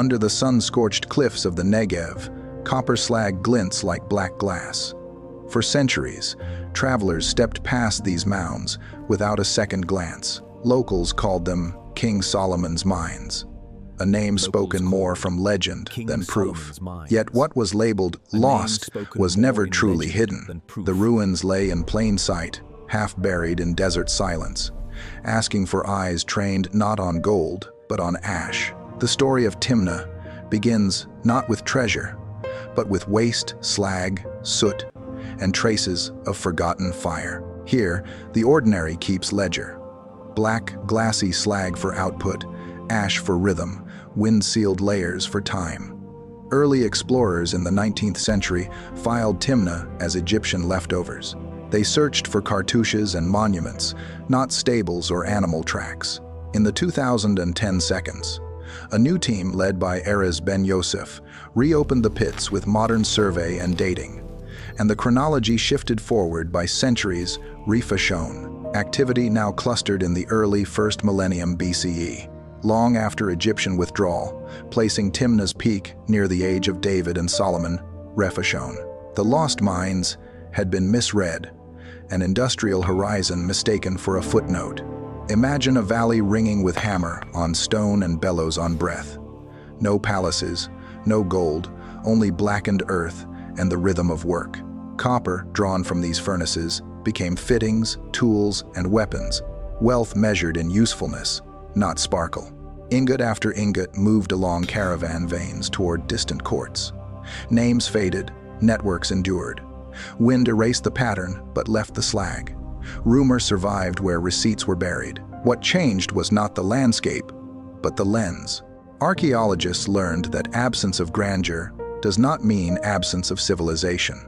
Under the sun-scorched cliffs of the Negev, copper slag glints like black glass. For centuries, travelers stepped past these mounds without a second glance. Locals called them King Solomon's Mines, a name spoken more from legend than proof. Yet what was labeled lost was never truly hidden. The ruins lay in plain sight, half buried in desert silence, asking for eyes trained not on gold, but on ash. The story of Timna begins not with treasure, but with waste, slag, soot, and traces of forgotten fire. Here, the ordinary keeps ledger. Black, glassy slag for output, ash for rhythm, wind-sealed layers for time. Early explorers in the 19th century filed Timna as Egyptian leftovers. They searched for cartouches and monuments, not stables or animal tracks. In the 2010 seconds, a new team led by Erez Ben Yosef reopened the pits with modern survey and dating, and the chronology shifted forward by centuries, refashioned. Activity now clustered in the early 1st millennium BCE, long after Egyptian withdrawal, placing Timna's peak near the age of David and Solomon, refashioned. The lost mines had been misread, an industrial horizon mistaken for a footnote. Imagine a valley ringing with hammer on stone and bellows on breath. No palaces, no gold, only blackened earth and the rhythm of work. Copper, drawn from these furnaces, became fittings, tools, and weapons, wealth measured in usefulness, not sparkle. Ingot after ingot moved along caravan veins toward distant courts. Names faded, networks endured. Wind erased the pattern, but left the slag. Rumor survived where receipts were buried. What changed was not the landscape, but the lens. Archaeologists learned that absence of grandeur does not mean absence of civilization.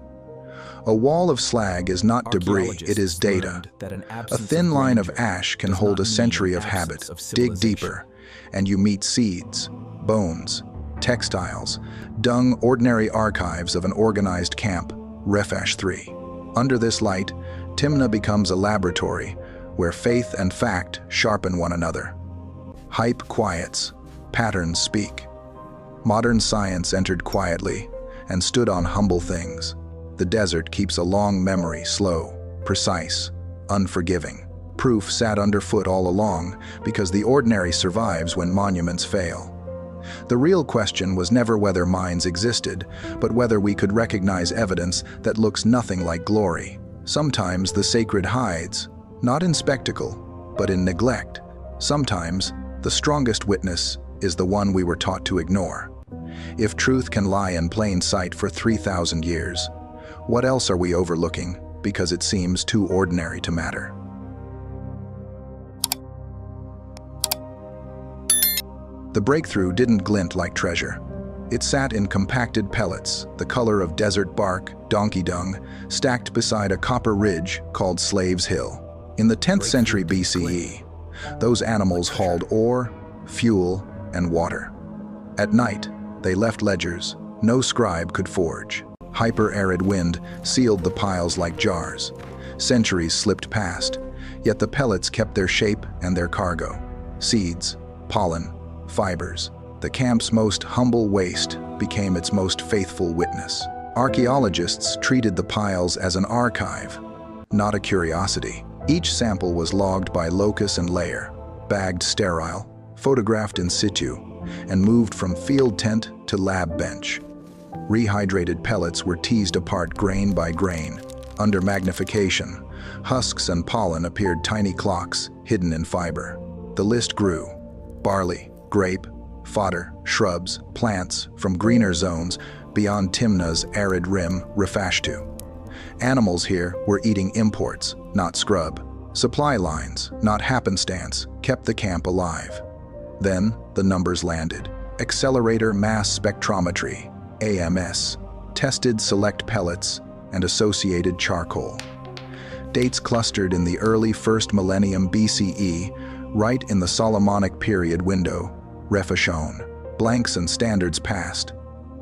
A wall of slag is not debris, it is data. A thin line of ash can hold a century of habit. Dig deeper, and you meet seeds, bones, textiles, dung, ordinary archives of an organized camp, Refash 3. Under this light, Timna becomes a laboratory where faith and fact sharpen one another. Hype quiets, patterns speak. Modern science entered quietly and stood on humble things. The desert keeps a long memory, slow, precise, unforgiving. Proof sat underfoot all along because the ordinary survives when monuments fail. The real question was never whether mines existed, but whether we could recognize evidence that looks nothing like glory. Sometimes the sacred hides, not in spectacle, but in neglect. Sometimes the strongest witness is the one we were taught to ignore. If truth can lie in plain sight for 3,000 years, what else are we overlooking because it seems too ordinary to matter? The breakthrough didn't glint like treasure. It sat in compacted pellets, the color of desert bark, donkey dung, stacked beside a copper ridge called Slaves Hill. In the 10th century BCE, those animals hauled ore, fuel, and water. At night, they left ledgers no scribe could forge. Hyper-arid wind sealed the piles like jars. Centuries slipped past, yet the pellets kept their shape and their cargo. Seeds, pollen, fibers. The camp's most humble waste became its most faithful witness. Archaeologists treated the piles as an archive, not a curiosity. Each sample was logged by locus and layer, bagged sterile, photographed in situ, and moved from field tent to lab bench. Rehydrated pellets were teased apart grain by grain. Under magnification, husks and pollen appeared tiny clocks hidden in fiber. The list grew. Barley, grape, fodder, shrubs, plants from greener zones beyond Timna's arid rim, Refashtu. Animals here were eating imports, not scrub. Supply lines, not happenstance, kept the camp alive. Then the numbers landed. Accelerator mass spectrometry, AMS, tested select pellets and associated charcoal. Dates clustered in the early 1st millennium BCE, right in the Solomonic period window, Refashon. Blanks and standards passed.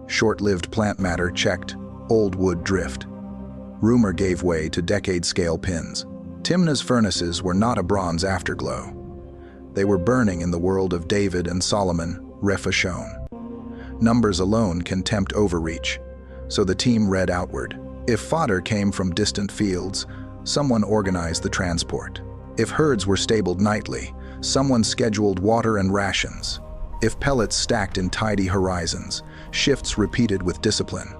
Short-lived plant matter checked, old wood drift. Rumor gave way to decade-scale pins. Timna's furnaces were not a bronze afterglow. They were burning in the world of David and Solomon, Refashon. Numbers alone can tempt overreach, so the team read outward. If fodder came from distant fields, someone organized the transport. If herds were stabled nightly, someone scheduled water and rations. If pellets stacked in tidy horizons, shifts repeated with discipline.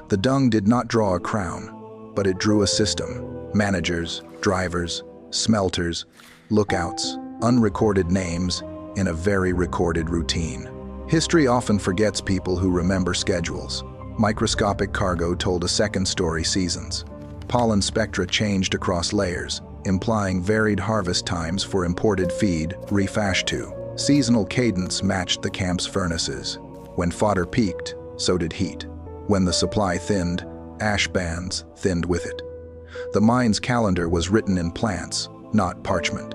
The dung did not draw a crown, but it drew a system. Managers, drivers, smelters, lookouts, unrecorded names in a very recorded routine. History often forgets people who remember schedules. Microscopic cargo told a second story seasons. Pollen spectra changed across layers, implying varied harvest times for imported feed, refash to. Seasonal cadence matched the camp's furnaces. When fodder peaked, so did heat. When the supply thinned, ash bands thinned with it. The mine's calendar was written in plants, not parchment.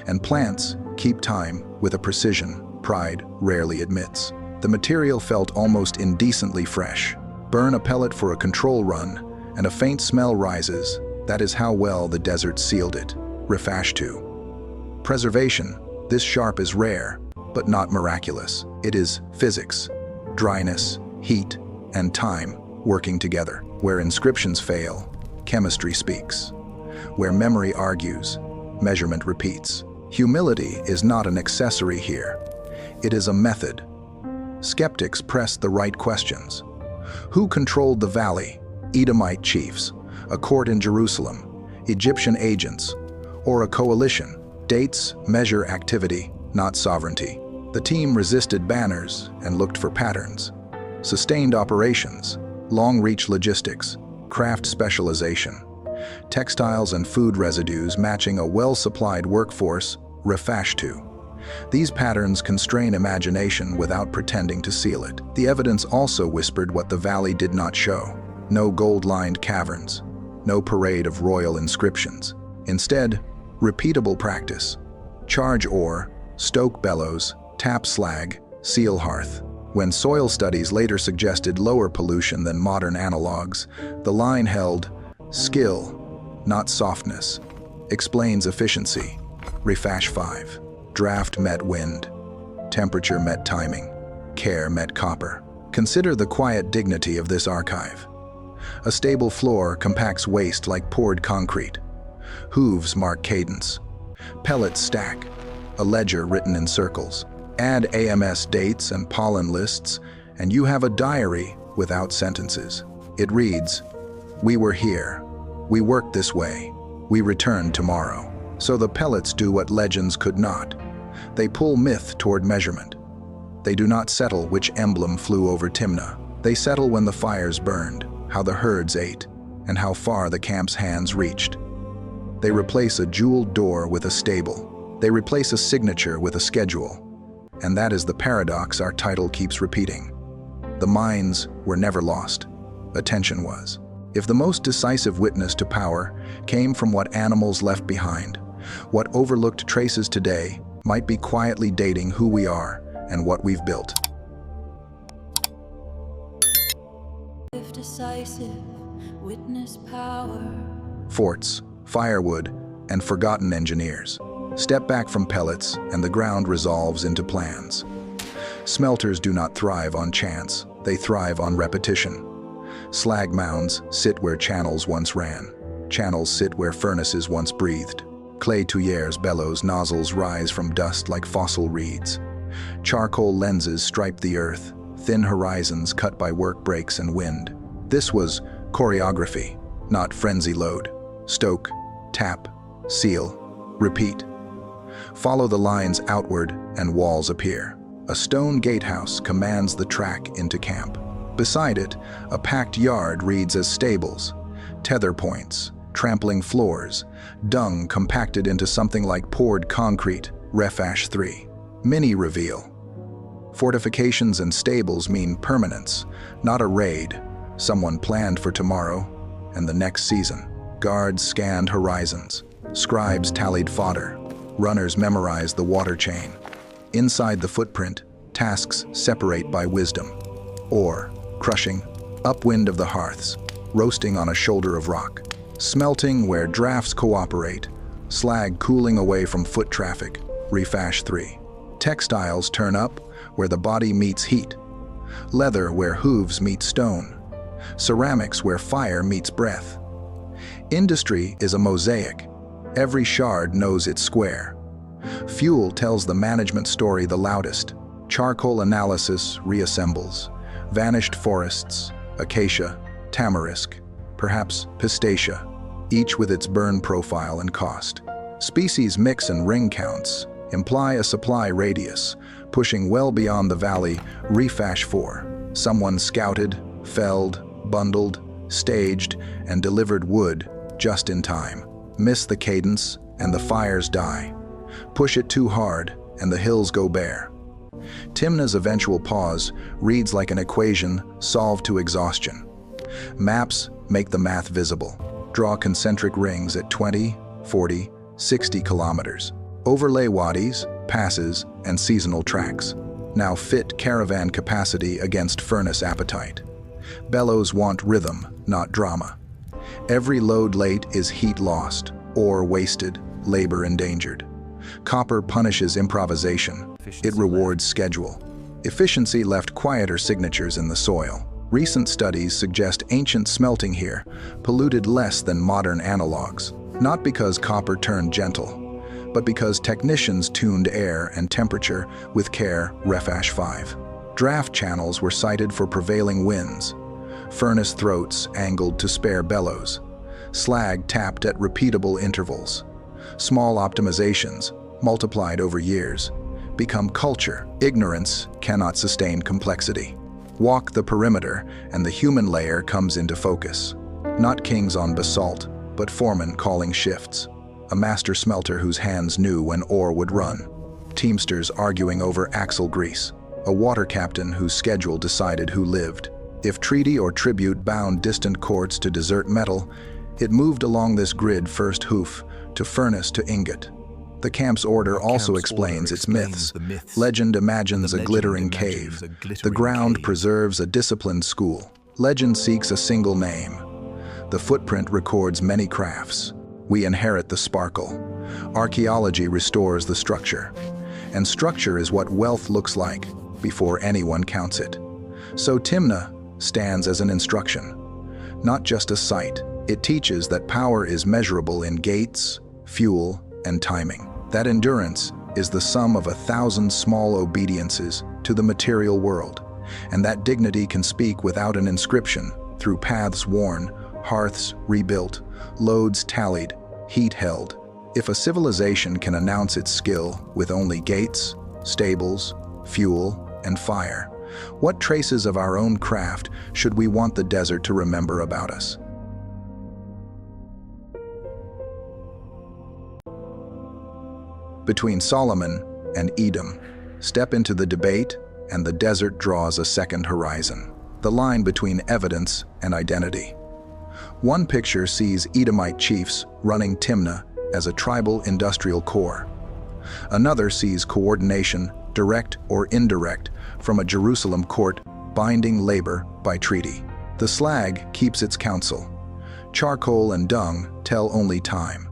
And plants keep time with a precision pride rarely admits. The material felt almost indecently fresh. Burn a pellet for a control run, and a faint smell rises. That is how well the desert sealed it. Refash to. Preservation, this sharp is rare, but not miraculous. It is physics, dryness, heat, and time working together. Where inscriptions fail, chemistry speaks. Where memory argues, measurement repeats. Humility is not an accessory here. It is a method. Skeptics press the right questions. Who controlled the valley? Edomite chiefs, a court in Jerusalem, Egyptian agents, or a coalition? Dates measure activity, not sovereignty. The team resisted banners and looked for patterns. Sustained operations, long-reach logistics, craft specialization, textiles and food residues matching a well-supplied workforce, refash to. These patterns constrain imagination without pretending to seal it. The evidence also whispered what the valley did not show. No gold-lined caverns, no parade of royal inscriptions. Instead, repeatable practice. Charge ore, stoke bellows, tap slag, seal hearth. When soil studies later suggested lower pollution than modern analogs, the line held, skill, not softness, explains efficiency. Refash 5. Draft met wind. Temperature met timing. Care met copper. Consider the quiet dignity of this archive. A stable floor compacts waste like poured concrete. Hooves mark cadence. Pellets stack. A ledger written in circles. Add AMS dates and pollen lists, and you have a diary without sentences. It reads, "We were here. We worked this way. We return tomorrow." So the pellets do what legends could not. They pull myth toward measurement. They do not settle which emblem flew over Timna. They settle when the fires burned, how the herds ate, and how far the camp's hands reached. They replace a jeweled door with a stable. They replace a signature with a schedule. And that is the paradox our title keeps repeating. The mines were never lost. Attention was. If the most decisive witness to power came from what animals left behind, what overlooked traces today might be quietly dating who we are and what we've built. If decisive witness power. Forts, firewood, and forgotten engineers. Step back from pellets and the ground resolves into plans. Smelters do not thrive on chance, they thrive on repetition. Slag mounds sit where channels once ran. Channels sit where furnaces once breathed. Clay tuyères bellows nozzles rise from dust like fossil reeds. Charcoal lenses stripe the earth, thin horizons cut by work breaks and wind. This was choreography, not frenzy load. Stoke, tap, seal, repeat. Follow the lines outward and walls appear. A stone gatehouse commands the track into camp. Beside it, a packed yard reads as stables. Tether points, trampling floors, dung compacted into something like poured concrete, refash 3. Mini reveal. Fortifications and stables mean permanence, not a raid. Someone planned for tomorrow and the next season. Guards scanned horizons. Scribes tallied fodder. Runners memorized the water chain. Inside the footprint, tasks separate by wisdom. Ore, crushing, upwind of the hearths, roasting on a shoulder of rock. Smelting where drafts cooperate, slag cooling away from foot traffic, refash 3. Textiles turn up where the body meets heat. leather where hooves meet stone, ceramics where fire meets breath. Industry is a mosaic. Every shard knows its square. Fuel tells the management story the loudest. Charcoal analysis reassembles. Vanished forests, acacia, tamarisk, perhaps pistacia, each with its burn profile and cost. Species mix and ring counts imply a supply radius, pushing well beyond the valley. Refash 4. Someone scouted, felled, bundled, staged, and delivered wood just in time. Miss the cadence, and the fires die. Push it too hard, and the hills go bare. Timna's eventual pause reads like an equation solved to exhaustion. Maps make the math visible. Draw concentric rings at 20, 40, 60 kilometers. Overlay wadis, passes, and seasonal tracks. Now fit caravan capacity against furnace appetite. Bellows want rhythm, not drama. Every load late is heat lost, ore wasted, labor endangered. Copper punishes improvisation. It rewards schedule. Efficiency left quieter signatures in the soil. Recent studies suggest ancient smelting here polluted less than modern analogs, not because copper turned gentle, but because technicians tuned air and temperature with care. Refash 5. Draft channels were sited for prevailing winds. Furnace throats angled to spare bellows. Slag tapped at repeatable intervals. Small optimizations, multiplied over years, become culture. Ignorance cannot sustain complexity. Walk the perimeter, and the human layer comes into focus. Not kings on basalt, but foremen calling shifts. A master smelter whose hands knew when ore would run. Teamsters arguing over axle grease. A water captain whose schedule decided who lived. If treaty or tribute bound distant courts to desert metal, it moved along this grid first hoof to furnace to ingot. The camp's order also explains its myths. Legend imagines a glittering cave. The ground preserves a disciplined school. Legend seeks a single name. The footprint records many crafts. We inherit the sparkle. Archaeology restores the structure. And structure is what wealth looks like before anyone counts it. So Timna stands as an instruction, not just a site. It teaches that power is measurable in gates, fuel, and timing. That endurance is the sum of 1,000 small obediences to the material world, and that dignity can speak without an inscription through paths worn, hearths rebuilt, loads tallied, heat held. If a civilization can announce its skill with only gates, stables, fuel, and fire, what traces of our own craft should we want the desert to remember about us? Between Solomon and Edom, step into the debate, and the desert draws a second horizon. The line between evidence and identity. One picture sees Edomite chiefs running Timna as a tribal industrial core. Another sees coordination, direct or indirect, from a Jerusalem court binding labor by treaty. The slag keeps its counsel. Charcoal and dung tell only time.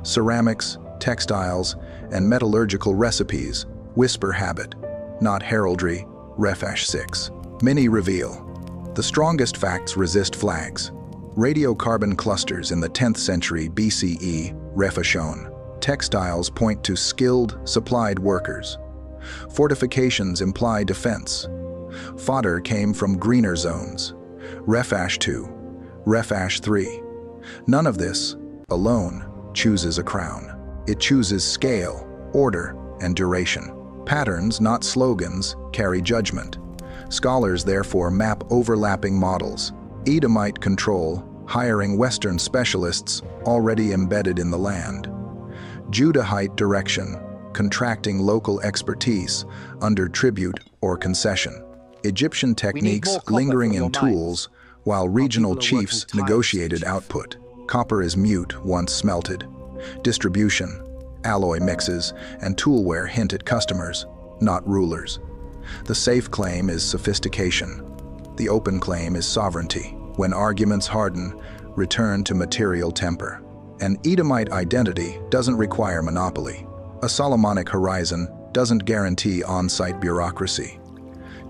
Ceramics, textiles, and metallurgical recipes whisper habit, not heraldry. Refash 6. Many reveal. The strongest facts resist flags. Radiocarbon clusters in the 10th century BCE, refashon. Textiles point to skilled, supplied workers. Fortifications imply defense. Fodder came from greener zones. Refash 2. Refash 3. None of this, alone, chooses a crown. It chooses scale, order, and duration. Patterns, not slogans, carry judgment. Scholars therefore map overlapping models. Edomite control, hiring Western specialists already embedded in the land. Judahite direction, contracting local expertise under tribute or concession. Egyptian techniques lingering in tools, while regional chiefs negotiated output. Copper is mute once smelted. Distribution, alloy mixes, and toolware hint at customers, not rulers. The safe claim is sophistication. The open claim is sovereignty. When arguments harden, return to material temper. An Edomite identity doesn't require monopoly. A Solomonic horizon doesn't guarantee on-site bureaucracy.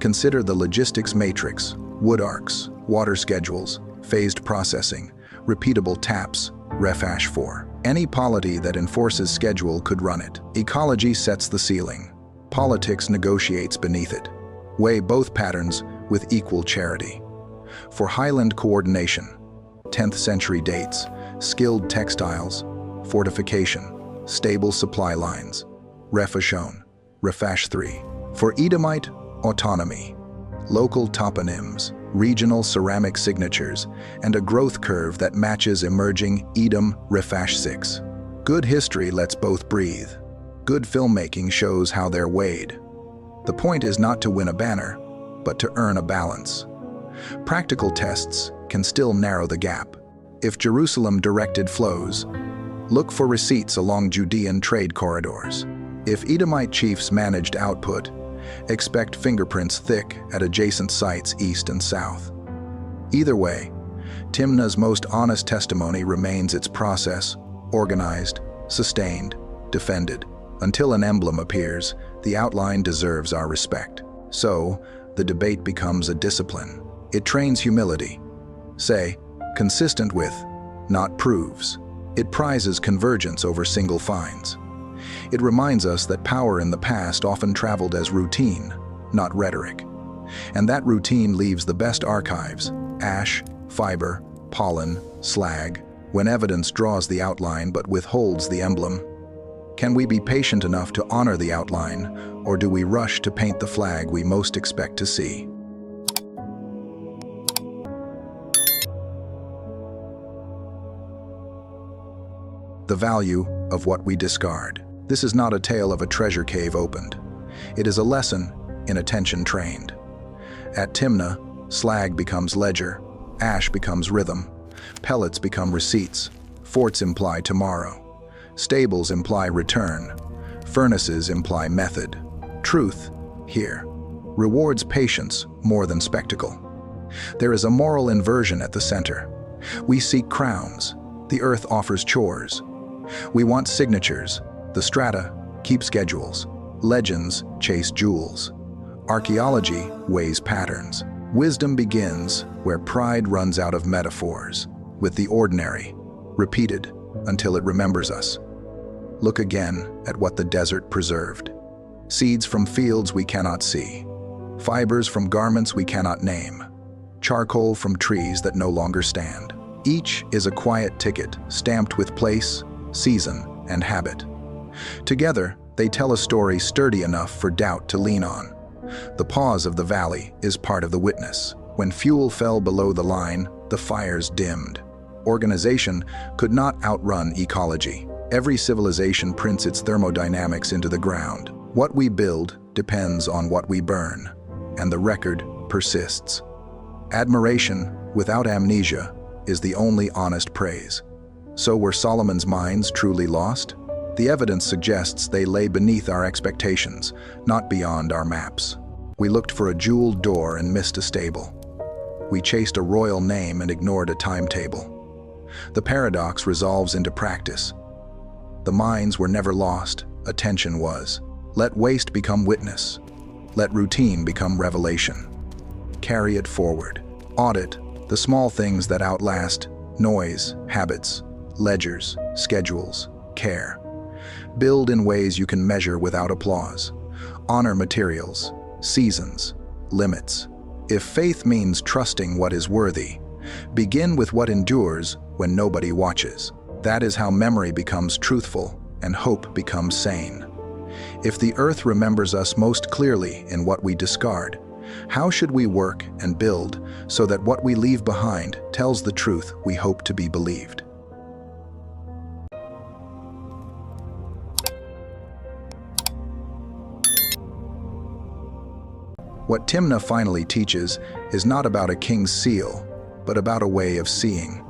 Consider the logistics matrix: wood arcs, water schedules, phased processing, repeatable taps, ref 4. Any polity that enforces schedule could run it. Ecology sets the ceiling. Politics negotiates beneath it. Weigh both patterns with equal charity. For highland coordination, 10th century dates, skilled textiles, fortification, stable supply lines, ref shown, ref 3. For Edomite, autonomy, local toponyms, regional ceramic signatures, and a growth curve that matches emerging Edom ref 6. Good history lets both breathe. Good filmmaking shows how they're weighed. The point is not to win a banner, but to earn a balance. Practical tests can still narrow the gap. If Jerusalem directed flows, look for receipts along Judean trade corridors. If Edomite chiefs managed output, expect fingerprints thick at adjacent sites east and south. Either way, Timna's most honest testimony remains its process: organized, sustained, defended. Until an emblem appears, the outline deserves our respect. So, the debate becomes a discipline. It trains humility. Say, consistent with, not proves. It prizes convergence over single finds. It reminds us that power in the past often traveled as routine, not rhetoric. And that routine leaves the best archives: ash, fiber, pollen, slag, when evidence draws the outline but withholds the emblem. Can we be patient enough to honor the outline, or do we rush to paint the flag we most expect to see? The value of what we discard. This is not a tale of a treasure cave opened. It is a lesson in attention trained. At Timna, slag becomes ledger, ash becomes rhythm, pellets become receipts, forts imply tomorrow, stables imply return, furnaces imply method. Truth, here, rewards patience more than spectacle. There is a moral inversion at the center. We seek crowns, the earth offers chores. We want signatures, the strata keep schedules. Legends chase jewels. Archaeology weighs patterns. Wisdom begins where pride runs out of metaphors, with the ordinary, repeated until it remembers us. Look again at what the desert preserved. Seeds from fields we cannot see. Fibers from garments we cannot name. Charcoal from trees that no longer stand. Each is a quiet ticket stamped with place, season, and habit. Together, they tell a story sturdy enough for doubt to lean on. The pause of the valley is part of the witness. When fuel fell below the line, the fires dimmed. Organization could not outrun ecology. Every civilization prints its thermodynamics into the ground. What we build depends on what we burn, and the record persists. Admiration without amnesia is the only honest praise. So were Solomon's mines truly lost? The evidence suggests they lay beneath our expectations, not beyond our maps. We looked for a jeweled door and missed a stable. We chased a royal name and ignored a timetable. The paradox resolves into practice. The mines were never lost, attention was. Let waste become witness. Let routine become revelation. Carry it forward. Audit the small things that outlast: noise, habits, ledgers, schedules, care. Build in ways you can measure without applause. Honor materials, seasons, limits. If faith means trusting what is worthy, begin with what endures when nobody watches. That is how memory becomes truthful and hope becomes sane. If the earth remembers us most clearly in what we discard, how should we work and build so that what we leave behind tells the truth we hope to be believed? What Timna finally teaches is not about a king's seal, but about a way of seeing.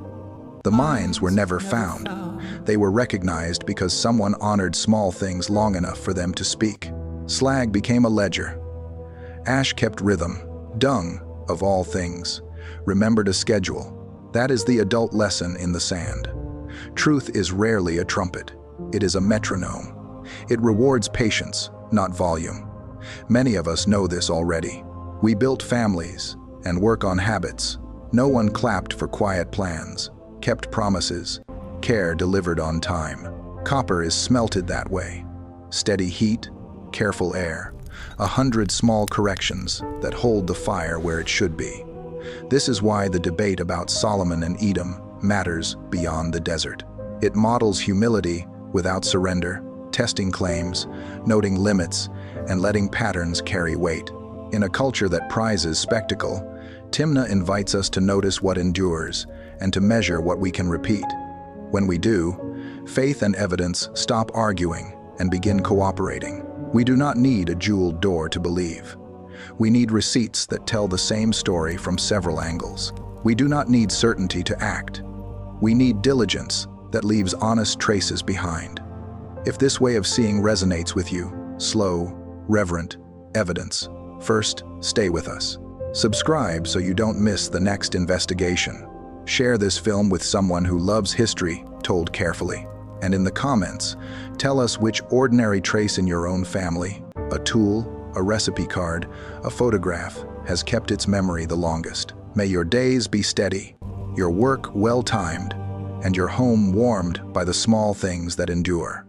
The mines were never found. They were recognized because someone honored small things long enough for them to speak. Slag became a ledger. Ash kept rhythm. Dung, of all things, remembered a schedule. That is the adult lesson in the sand. Truth is rarely a trumpet. It is a metronome. It rewards patience, not volume. Many of us know this already. We built families and work on habits. No one clapped for quiet plans, kept promises, care delivered on time. Copper is smelted that way. Steady heat, careful air, 100 small corrections that hold the fire where it should be. This is why the debate about Solomon and Edom matters beyond the desert. It models humility without surrender, testing claims, noting limits, and letting patterns carry weight. In a culture that prizes spectacle, Timna invites us to notice what endures and to measure what we can repeat. When we do, faith and evidence stop arguing and begin cooperating. We do not need a jeweled door to believe. We need receipts that tell the same story from several angles. We do not need certainty to act. We need diligence that leaves honest traces behind. If this way of seeing resonates with you, slow, reverent, evidence, first, stay with us. Subscribe so you don't miss the next investigation. Share this film with someone who loves history told carefully. And in the comments, tell us which ordinary trace in your own family, a tool, a recipe card, a photograph, has kept its memory the longest. May your days be steady, your work well-timed, and your home warmed by the small things that endure.